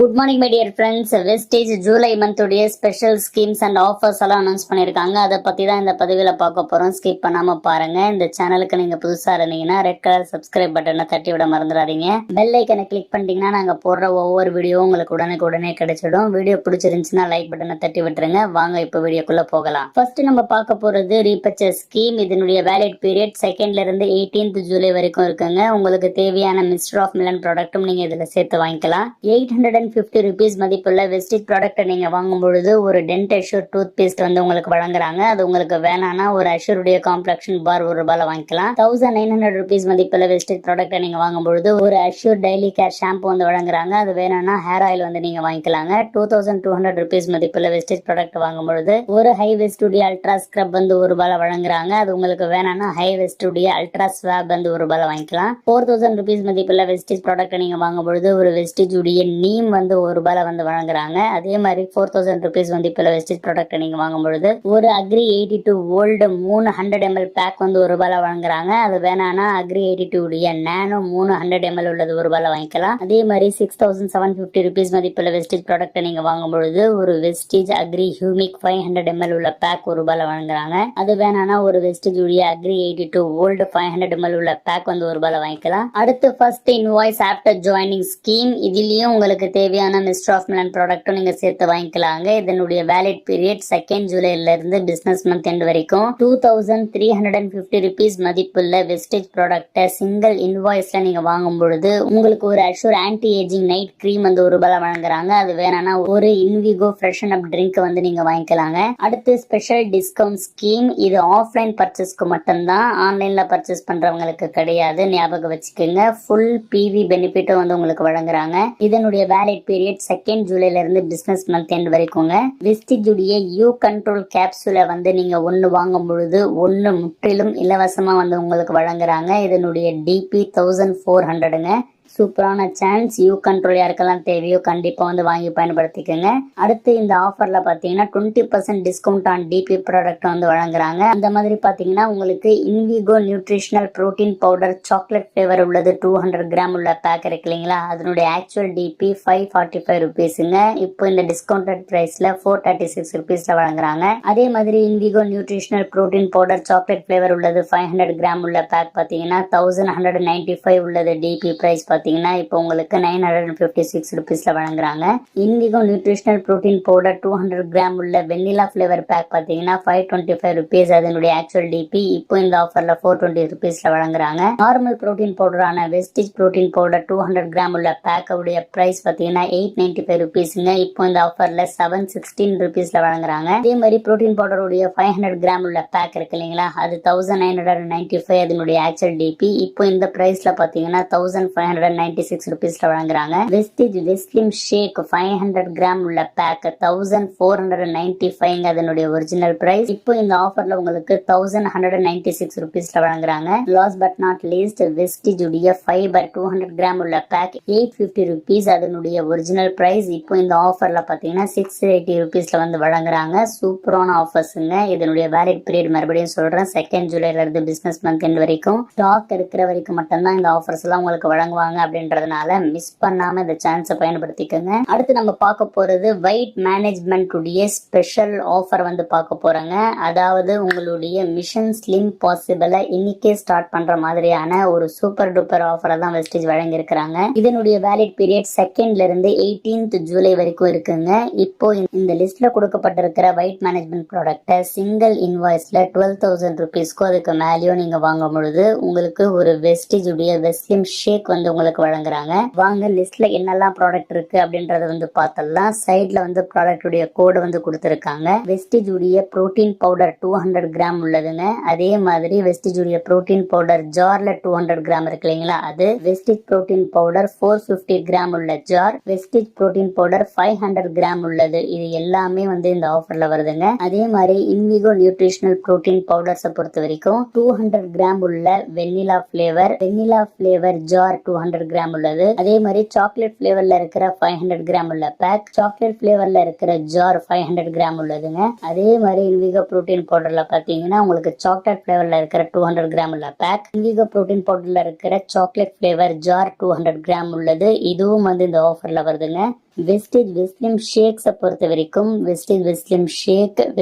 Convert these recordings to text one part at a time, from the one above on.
Good morning my dear friends. Vestige July மந்தோடைய special schemes and offers எல்லாம் announce பண்ணியிருக்காங்க. அதை பற்றி தான் இந்த பதிவில் பார்க்க போகிறோம். ஸ்கிப் பண்ணாமல் பாருங்க. இந்த சேனலுக்கு நீங்கள் புதுசாக இருந்தீங்கன்னா ரெட் கலர் சப்ஸ்கிரைப் பட்டனை தட்டி விட மறந்துடாதீங்க. பெல் ஐக்கனை கிளிக் பண்ணிட்டீங்கன்னா நாங்கள் போடுற ஒவ்வொரு வீடியோ உங்களுக்கு உடனே கிடைச்சிடும். வீடியோ பிடிச்சிருந்துச்சுன்னா லைக் பட்டனை தட்டி விட்டுருங்க. வாங்க இப்போ வீடியோக்குள்ளே போகலாம். ஃபர்ஸ்ட் நம்ம பார்க்க போகிறது ரீபர்ச்சேஸ் ஸ்கீம். இதனுடைய வேலிட் பீரியட் 2nd இருந்து 18th ஜூலை வரைக்கும் இருக்குங்க. உங்களுக்கு தேவையான மிஸ்டர் ஆஃப் மிலன் ப்ராடக்ட்டும் நீங்கள் இதில் சேர்த்து வாங்கிக்கலாம். 850 rupees மதிப்புள்ள வெஸ்டிஜ் ப்ராடக்ட் நீங்க வாங்கும் பொழுது ஒரு டென்ட் அஷ்யூர் டூத் பேஸ்ட் வந்து உங்களுக்கு வழங்குறாங்க. அது உங்களுக்கு வேணானா ஒரு அஷ்யூருடைய காம்ப்ளெக்ஷன் பார் ₹1 வாங்கிக்கலாம். 1900 rupees மதிப்புள்ள வெஸ்டிஜ் ப்ராடக்ட் நீங்க வாங்கும் பொழுது ஒரு அஷ்யூர் டெய்லி கேர் ஷாம்பு வந்து வழங்குறாங்க. அது வேணானா ஹேர் ஆயில் வந்து நீங்க வாங்கிக்கலாங்க. 2200 rupees மதிப்புள்ள வெஸ்டிஜ் ப்ராடக்ட் வாங்கும் பொழுது ஒரு ஹை வெஸ்டுடைய அல்ட்ரா ஸ்க்ரப் வந்து ₹1 வழங்குறாங்க. அது உங்களுக்கு வேணானா ஹை வெஸ்டுடைய அல்ட்ரா ஸ்வாப் வந்து ₹1 வாங்கிக்கலாம். 4000 rupees மதிப்புள்ள வெஸ்டிஜ் ப்ராடக்ட் நீங்க வாங்கும் பொழுது ஒரு வெஸ்டிஜ் உடைய நீம் வந்து ₹1 வந்து வழங்குறாங்க. அதே மாதிரி 4000 rupees மதிப்புள்ள வெஸ்டிஜ் ப்ராடக்ட் நீங்க வாங்கும் பொழுது ஒரு அக்ரி 82 ஓல்டு 300 ml பேக் வந்து ₹1 வழங்குறாங்க. அது வேணானா அக்ரி 82 உடைய நானோ 300 ml உள்ளது ₹1 வாங்கிக்கலாம். அதே மாதிரி 6750 rupees மதிப்புள்ள வெஸ்டிஜ் ப்ராடக்ட் நீங்க வாங்கும் பொழுது ஒரு வெஸ்டிஜ் அக்ரி ஹியூமிக் 500 ml உள்ள பேக் ₹1 வழங்குறாங்க. அது வேணானா ஒரு வெஸ்டிஜ் உடைய அக்ரி 82 ஓல்டு 500 ml உள்ள பேக் வந்து ₹1 வாங்கிக்கலாம். அடுத்து first invoice after joining scheme. இதுலயும் உங்களுக்கு தேவையான மிஸ்டர் ஆஃப் மிலன் ப்ராடக்ட்டும் நீங்க சேர்த்து வாங்கிக்கலாங்க. இதனுடைய வேலிட் பீரியட் 2nd ஜூலைல இருந்து பிசினஸ் மந்த் எண்ட் வரைக்கும் 2350 rupees மதிப்புள்ள வெஸ்டேஜ் ப்ராடக்ட சிங்கிள் இன்வாய்ஸ்ல நீங்க வாங்கும் பொழுது உங்களுக்கு ஒரு assure anti ageing night cream வந்து ₹1 வழங்குறாங்க. அது வேணானா ஒரு இன்விகோ ஃப்ரெஷன் அப் ட்ரிங்க் வந்து நீங்க வாங்கிக்கலாங்க. அடுத்து ஸ்பெஷல் டிஸ்கவுண்ட் ஸ்கீம். இது ஆஃப்லைன் பர்ச்சேஸ்க்கு மட்டும்தான், ஆன்லைன்ல பர்ச்சேஸ் பண்றவங்களுக்கு கிடையாது. ஞாபகம் வச்சுக்கோங்க. ஃபுல் பிவி பெனிஃபிட்டும் வந்து உங்களுக்கு வழங்குறாங்க. இதனுடைய வேலிட் பீரியட் 2nd ஜூலைல இருந்து பிசினஸ் மந்த் எண்ட் வரைக்குங்க. வெஸ்டிஜ் உடைய யூ கண்ட்ரோல் கேப்சூலை வந்து நீங்க ஒன்னு வாங்கும் பொழுது ஒன்னு முற்றிலும் இலவசமா வந்து உங்களுக்கு வழங்குறாங்க. இதனுடைய டிபி 1400ங்க. சூப்பரான சான்ஸ். யூ கண்ட்ரோல் யாருக்கெல்லாம் தேவையோ கண்டிப்பா வந்து வாங்கி பயன்படுத்திக்கோங்க. அடுத்து இந்த ஆஃபர்ல பாத்தீங்கன்னா 20% டிஸ்கவுண்ட் ஆன் டிபி ப்ராடக்ட் வந்து வழங்குறாங்க. அந்த மாதிரி பாத்தீங்கன்னா உங்களுக்கு Invigo nutritional protein powder chocolate flavour உள்ளது 200 கிராம் உள்ள பேக் இருக்கு இல்லைங்களா, அதனுடைய ஆக்சுவல் டிபி 545 rupeesங்க. இப்போ இந்த டிஸ்கவுண்டட் பிரைஸ்ல 436 rupeesல வழங்குறாங்க. அதே மாதிரி Invigo nutritional protein powder chocolate flavour உள்ளது 500 கிராம் உள்ள பேக் பாத்தீங்கன்னா 1195 உள்ளது டிபி பிரைஸ் இப்போ உங்களுக்கு 956 rupeesல வழங்குறாங்க. இன்விகோ நியூட்ரிஷனல் புரோட்டீன் பவுடர் 200 கிராம் உள்ள வெண்ணிலா ஃபிளேவர் பேக் பாத்தீங்கன்னா 525 rupees அதனுடைய ஆக்சுவல் டிபி இப்போ இந்த ஆஃபர்ல 420 rupeesல வழங்குறாங்க. நார்மல் புரோட்டீன் பவுடரான வெஸ்டிஜ் புரோட்டீன் பவுடர் 200 கிராம் உள்ள பேக் உடைய பிரைஸ் பாத்தீங்கன்னா 895 rupeesங்க. இப்போ இந்த ஆஃபர்ல 716 rupeesல வழங்குறாங்க. அதே மாதிரி புரோட்டீன் பவுடர் உடைய 500 கிராம் உள்ள பேக் இருக்கு இல்லைங்களா, அது 1995 அதனுடைய ஆக்சுவல் டிபி இப்போ இந்த பிரைஸ்ல பாத்தீங்கன்னா 1596 rupeesல வழங்குறாங்க. வெஸ்டிஜ் வெஸ்லிம் ஷேக் 500 கிராம் உள்ள பேக் 1495 அதனுடைய ஒரிஜினல் பிரைஸ் இப்போ இந்த ஆஃபர்ல உங்களுக்கு 1196 rupeesல வழங்குறாங்க. Last but not least Vestige உடைய ஃபைபர் 200 கிராம் உள்ள பேக் 850 rupees அதனுடைய ஒரிஜினல் பிரைஸ் இப்போ இந்த ஆஃபர்ல பாத்தீங்கன்னா 680 rupeesல வந்து வழங்குறாங்க. சூப்பரான ஆஃபர்ஸ்ங்க. இதனுடைய வேலிட் பீரியட் மறுபடியும் சொல்றேன், 2nd ஜூலைல இருந்து பிசினஸ் மந்த் எண்ட் வரைக்கும். ஸ்டாக் இருக்கிற வரைக்கும் மட்டும்தான் இந்த ஆஃபர்ஸ் எல்லாம் உங்களுக்கு வழங்குவாங்க. அப்படின்றதுனால மிஸ் பண்ணாம இந்த சான்ஸை பயன்படுத்திக்கோங்க. அடுத்து நம்ம பார்க்க போறது வெயிட் மேனேஜ்மெண்ட் உடைய ஸ்பெஷல் ஆஃபர் வந்து பார்க்க போறோங்க. அதாவது உங்களுடைய மிஷன் ஸ்லிம் பாசிபிள இன்னைக்கே ஸ்டார்ட் பண்ற மாதிரியான ஒரு சூப்பர் டூப்பர் ஆஃபரை தான் வெஸ்டேஜ் வழங்கி இருக்கிறாங்க. இதனுடைய வேலிட் பீரியட் 2nd இருந்து 18th ஜூலை வரைக்கும் இருக்குங்க. இப்போ இந்த லிஸ்ட்ல கொடுக்கப்பட்டிருக்கிற வெயிட் மேனேஜ்மெண்ட் ப்ராடக்ட சிங்கிள் இன்வாய்ஸ்ல 12,000 rupeesக்கு அதுக்கு மேலேயோ நீங்க வாங்கும் பொழுது உங்களுக்கு ஒரு வெஸ்டேஜ் உடைய வெஸ்லிம் ஷேக் வந்து உங்களுக்கு வழங்குறாங்க. வாங்க லிஸ்ட்ல என்னெல்லாம் ப்ராடக்ட் இருக்கு அப்படின்றத வந்து பார்த்தலாம். சைட்ல வந்து ப்ராடக்ட் உடைய கோடு வந்து கொடுத்திருக்காங்க. வெஸ்டிஜ் உடைய புரோட்டீன் பவுடர் 200 கிராம் உள்ளதுங்க. அதே மாதிரி வெஸ்டிஜ் உடைய புரோட்டீன் பவுடர் ஜார்ல 200 கிராம் இருக்கு இல்லைங்களா, அது வெஸ்டிஜ் புரோட்டீன் பவுடர் 450 கிராம் உள்ள jar, Vestige protein powder 500 gram உள்ளது. இது எல்லாமே வந்து இந்த ஆஃபர்ல வருதுங்க. அதே மாதிரி இன்விகோ நியூட்ரிஷனல் புரோட்டீன் பவுடர்ஸ் பொறுத்த வரைக்கும் 200 கிராம் உள்ள வெண்ணிலா ஃபிளேவர் ஜார் 200 கிராம் உள்ளது. அதே மாதிரி சாக்லேட் பிளேவர்ல இருக்கிற 500 கிராம் உள்ள பேக், சாக்லேட் பிளேவர்ல இருக்கிற ஜார் 500 கிராம் உள்ளதுங்க. அதே மாதிரி இன்விகோ புரோட்டீன் பவுடர்ல பாத்தீங்கன்னா உங்களுக்கு சாக்லேட் பிளேவர்ல இருக்கிற 200 கிராம் உள்ள பேக், இன்விகோ புரோட்டீன் பவுடர்ல இருக்கிற சாக்லேட் பிளேவர் ஜார் 200 கிராம் உள்ளது. இதுவும் வந்து இந்த ஆஃபர்ல வருதுங்க. வெஸ்டேஜ் வெஸ்லிம் ஷேக்ஸை பொறுத்த வரைக்கும் வெஸ்டேஜ் வெஸ்லிம்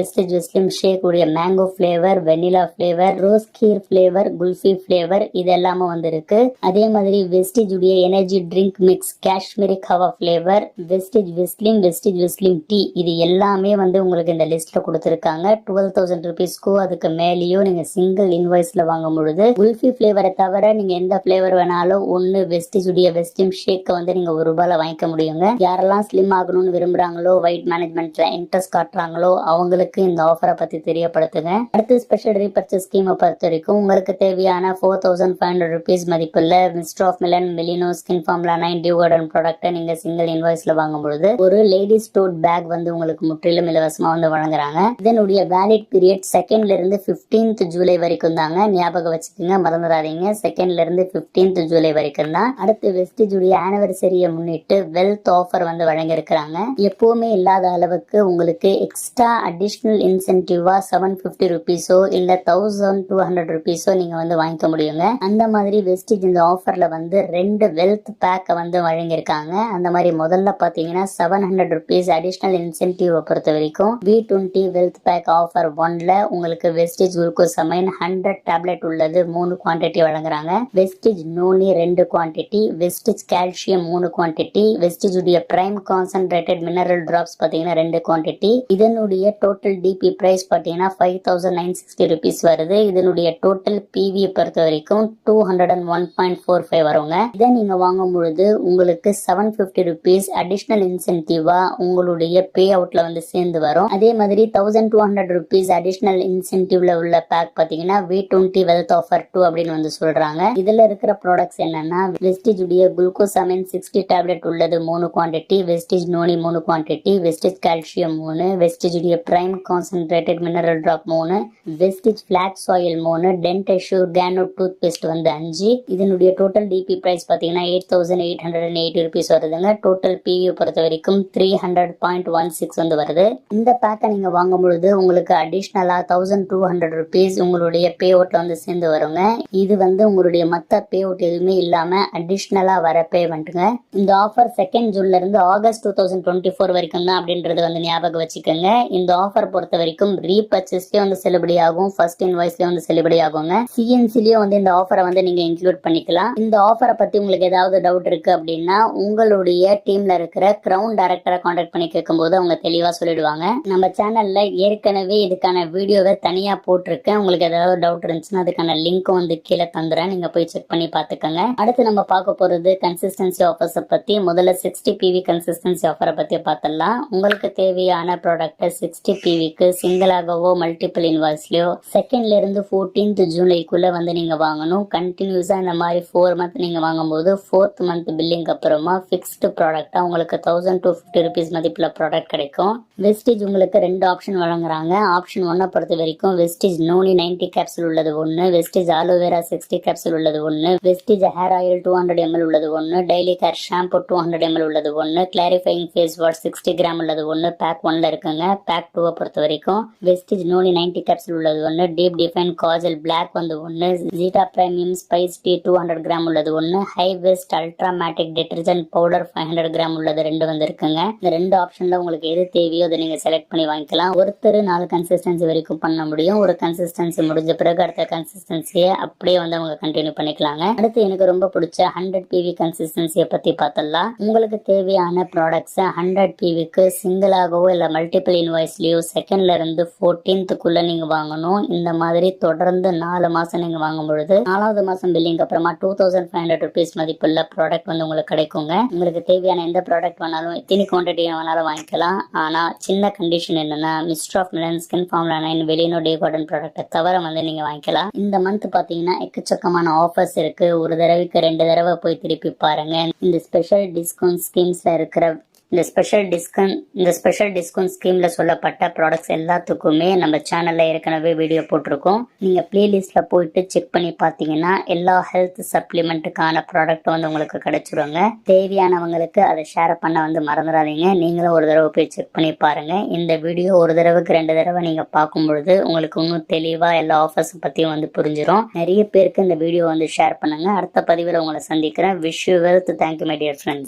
ஷேக் உடைய mango flavour, vanilla flavour, rose kheer flavour, kulfi flavour இது எல்லாமே வந்திருக்கு. அதே மாதிரி வெஸ்டேஜ் உடைய energy drink mix, Kashmiri kahwa flavour, Vestige Veslim tea இது எல்லாமே உங்களுக்கு இந்த லிஸ்ட்ல கொடுத்திருக்காங்க. 12,000 ருபீஸ்க்கோ அதுக்கு மேலேயோ நீங்க சிங்கிள் இன்வாய்ஸ்ல வாங்க பொழுது குல்ஃபி ஃபிளேவரை தவிர நீங்க எந்த ஃபிளேவர் வேணாலும் ஒன்னு வெஸ்டேஜ் உடைய வெஸ்லிம் ஷேக் நீங்க ₹1 வாங்கிக்க முடியுங்க. யாரெல்லாம் ஸ்லிம் ஆகணும்னு விரும்புறாங்களோ, வெயிட் மேனேஜ்மெண்ட்ல இன்ட்ரெஸ்ட் காட்டுறாங்களோ அவங்களுக்கு இந்த ஆஃபரை பத்தி தெரியப்படுத்துங்க. அடுத்து ஸ்பெஷல் ரீபர்ச்சேஸ் ஸ்கீமை பொறுத்த வரைக்கும் உங்களுக்கு தேவையான 4,500 ருபீஸ் மதிப்புள்ள மிஸ்டர் ஆஃப் மிலன், மிலினோ, ஸ்கின் ஃபார்முலா 9 டியூ கார்டன் ப்ராடக்ட்டை நீங்க சிங்கிள் இன்வாய்ஸ்ல வாங்கும் பொழுது ஒரு லேடிஸ் டோட் பேக் உங்களுக்கு முற்றிலும் இலவசமா வழங்குறாங்க. இதனுடைய வேலிட் பீரியட் 2nd இருந்து 15th ஜூலை வரைக்கும் தாங்க. ஞாபகம் வச்சுக்கோங்க, மறந்துடாதீங்க. 2nd இருந்து 15th ஜூலை வரைக்கும் தான். அடுத்து வெஸ்டேஜ் உடைய ஆனிவர்சரியை முன்னிட்டு வெல்த் ஆஃபர் வழங்கியிருக்கிறாங்க. எப்பவுமே இல்லாத அளவுக்கு உங்களுக்கு எக்ஸ்ட்ரா அடிஷனல் இன்சென்டிவா 750 ருபீஸோ இல்ல 1,200 ருபீஸோ நீங்க வாங்கிக்க முடியுங்க. அந்த மாதிரி வெஸ்டேஜ் இந்த ஆஃபர்ல 2 வெல்த் பேக்க வழங்கியிருக்காங்க. அந்த மாதிரி முதல்ல பாத்தீங்கன்னா 700 ருபீஸ் அடிஷனல் இன்சென்டிவ் பொறுத்த வரைக்கும் V20 வெல்த் பேக் ஆஃபர் 1ல உங்களுக்கு வெஸ்டேஜ் குளுக்கோசமைன் 100 டேப்லெட் உள்ளது 3 குவான்டிட்டி வழங்குறாங்க. Wastage noni 2 quantity, Vestige calcium 3 quantity, wastage உடைய பிரைம் கான்சென்ட்ரேட்டட் மினரல் டிராப்ஸ் பாத்தீங்கன்னா 2 குவான்டிட்டி. இதனுடைய டோட்டல் டிபி பிரைஸ் பாத்தீங்கன்னா 5,960 ருபீஸ் வருது. இதனுடைய டோட்டல் பிவி பொறுத்த வரைக்கும் 201.45 வருங்க. இதை நீங்க வாங்கும் பொழுது உங்களுக்கு 750 ருபீஸ் அடிஷனல் இன்சென்டிவா உங்களுடைய பே அவுட்ல சேர்ந்து வரும். அதே மாதிரி 1,200 ருபீஸ் அடிஷனல் இன்சென்டிவ்ல உள்ள பேக் பாத்தீங்கன்னா V20 வெல்த் ஆஃபர் 2 அப்படின்னு சொல்றாங்க. இதுல இருக்கிற ப்ராடக்ட்ஸ் என்னன்னா வெஸ்டேஜ் உடைய குளுக்கோசமைன் 60 டேப்லெட் உள்ளது 3 quantity, Vestige noni 3 quantity, Vestige calcium 3, Vestige உடைய prime concentrated mineral drop 3, Vestige flax oil 3, Dentassure கேனோ டூத் பேஸ்ட் 5. இதனுடைய டோட்டல் டிபி பிரைஸ் பாத்தீங்கன்னா 8,880 ருபீஸ் வருதுங்க. டோட்டல் பிவி பொறுத்த வரைக்கும் 300.16 வருது. இந்த பேக்கை நீங்க வாங்கும் பொழுது உங்களுக்கு அடிஷனலா 1,200 ருபீஸ் உங்களுடைய பே அவுட்ல சேர்ந்து வருங்க. இது உங்களுடைய மத்த பே அவுட் எதுவுமே இல்லாம அடிஷனலா வர பேமெண்ட்டுங்க. இந்த ஆஃபர் 2nd ஜூன்ல இருந்து ஆகஸ்ட் 2024 வரைக்கும் தான் அப்படின்றது ஞாபகம் வச்சுக்கோங்க. இந்த ஆஃபர் பொறுத்த வரைக்கும் ரீபர்ச்சேஸ்லயே செல்லுபடி ஆகும், ஃபர்ஸ்ட் இன்வாய்ஸ்லயே செல்லுபடி ஆகுங்க. சிஎன்சிலயும் இந்த ஆஃபரை நீங்க இன்க்ளூட் பண்ணிக்கலாம். இந்த ஆஃபரை பத்தி உங்களுக்கு ஏதாவது டவுட் இருக்கு அப்படின்னா உங்களுடைய டீம்ல இருக்கிற கிரவுன் டைரக்டரை கான்டாக்ட் பண்ணி கேட்கும்போது அவங்க தெளிவா சொல்லிடுவாங்க. நம்ம சேனல்ல ஏற்கனவே இதுக்கான வீடியோவை தனியா போட்டிருக்கேன். உங்களுக்கு ஏதாவது டவுட் இருந்துச்சுன்னா அதுக்கான லிங்க்கும் கீழே தந்துறேன், நீங்க போய் செக் பண்ணி பாத்துக்கோங்க. அடுத்து நம்ம பார்க்க போறது கன்சிஸ்டன்சி ஆஃபர்ஸ் பத்தி. முதல்ல 60 பிவி கன்சிஸ்டன்சி ஆஃபரை பத்தி பார்த்தலாம். உங்களுக்கு தேவையான ப்ராடக்ட் 60 பிவிக்கு சிங்கிளாகவோ மல்டிபிள் இன்வாய்ஸ்லயோ 2nd இருந்து 14th ஜூலைக்குள்ள நீங்க வாங்கணும். கண்டினியூஸா இந்த மாதிரி 4 மந்த் நீங்க வாங்கும்போது 4th மந்த் பில்லிங் அப்புறமா பிக்ஸ்டு ப்ராடக்டா உங்களுக்கு 1,250 ருபீஸ் மதிப்புல ப்ராடக்ட் கிடைக்கும். வெஸ்டேஜ் உங்களுக்கு 2 ஆப்ஷன் வழங்குறாங்க. ஆப்ஷன் 1 பொறுத்த வரைக்கும் வெஸ்டேஜ் நோனி 90 கேப்சூல் உள்ளது 1, வெஸ்டேஜ் ஆலோவேரா 60 கேப்சூல் உள்ளது 1, வெஸ்டேஜ் ஹேர் ஆயில் 200 ml உள்ளது 1, டெய்லி கேர் ஷாம்பு 200 ml உள்ளது 1, கிளாரிஃபைங் ஃபேஸ் வாஷ் 60 கிராம் உள்ளது 1 பேக் 1ல இருக்குங்க. பேக் 2 பொறுத்த வரைக்கும் வெஸ்டேஜ் நோனி 90 கேப்சூல் உள்ளது 1, deep define kajal black 1, Zeta premium spice tea 200 gram உள்ளது 1, ஹை வெஸ்ட் ultramatic detergent powder 500 gram உள்ளது 2 இருக்குங்க. இந்த 2 ஆப்ஷன்ல உங்களுக்கு எது தேவையோ அதை நீங்க செலக்ட் பண்ணி வாங்கிக்கலாம். ஒருத்தர் 4 கன்சிஸ்டன்சி வரைக்கும் பண்ண முடியும். ஒரு கன்சிஸ்டன்சி முடிஞ்ச பிறகு அடுத்த கன்சிஸ்டன்சியை அப்படியே அவங்க கண்டினியூ பண்ணிக்கலாங்க. அடுத்து எனக்கு ரொம்ப பிடிச்ச 100 பிவி கன்சிஸ்டன்சியை பத்தி பார்த்தலாம். உங்களுக்கு தேவையான ப்ராடக்ட்ஸ் 100 பிவிக்கு சிங்கிளாகவோ இல்ல மல்டிபிள் இன்வாய்ஸ்லயோ 2nd இருந்து 14th நீங்க வாங்கணும். இந்த மாதிரி தொடர்ந்து 4 மாசம் நீங்க வாங்கும் பொழுது 4வது மாசம் பில்லிங் அப்புறமா 2,500 ருபீஸ் மதிப்புள்ள ப்ராடக்ட் உங்களுக்கு கிடைக்குங்க. உங்களுக்கு தேவையான எந்த ப்ராடக்ட் வேணாலும் எத்தனை குவான்டிட்டி வேணாலும் வாங்கிக்கலாம். ஆனா சின்ன கண்டிஷன் என்னன்னா mister of Milan, skin formula 9, வெளினோ டே கார்டன் ப்ராடக்ட்டை தவிர நீங்க வாங்கிக்கலாம். இந்த மந்த் பாத்தீங்கன்னா எக்கச்சக்கமான ஆஃபர்ஸ் இருக்கு. ஒரு தடவைக்கு 2 தடவை போய் திருப்பி பாருங்க. இந்த ஸ்பெஷல் டிஸ்கவுண்ட் ஸ்கீம்ஸ்ல இருக்கிற இந்த ஸ்பெஷல் டிஸ்கவுண்ட் ஸ்கீம்ல சொல்லப்பட்ட ப்ராடக்ட்ஸ் எல்லாத்துக்குமே நம்ம சேனல்ல ஏற்கனவே வீடியோ போட்டிருக்கோம். நீங்க பிளேலிஸ்ட்ல போயிட்டு செக் பண்ணி பாத்தீங்கன்னா எல்லா ஹெல்த் சப்ளிமெண்ட்டுக்கான ப்ராடக்ட் உங்களுக்கு கிடைச்சிருவாங்க. தேவையானவங்களுக்கு அதை ஷேர் பண்ண மறந்துடாதீங்க. நீங்களும் ஒரு தடவை போய் செக் பண்ணி பாருங்க. இந்த வீடியோ ஒரு தடவைக்கு 2 தடவை நீங்க பார்க்கும் பொழுது உங்களுக்கு இன்னும் தெளிவா எல்லா ஆஃபர்ஸ் பத்தியும் புரிஞ்சிடும். நிறைய பேருக்கு இந்த வீடியோ ஷேர் பண்ணுங்க. அடுத்த பதிவில் உங்களை சந்திக்கிறேன். Wish you wealth. Thank you my dear friends.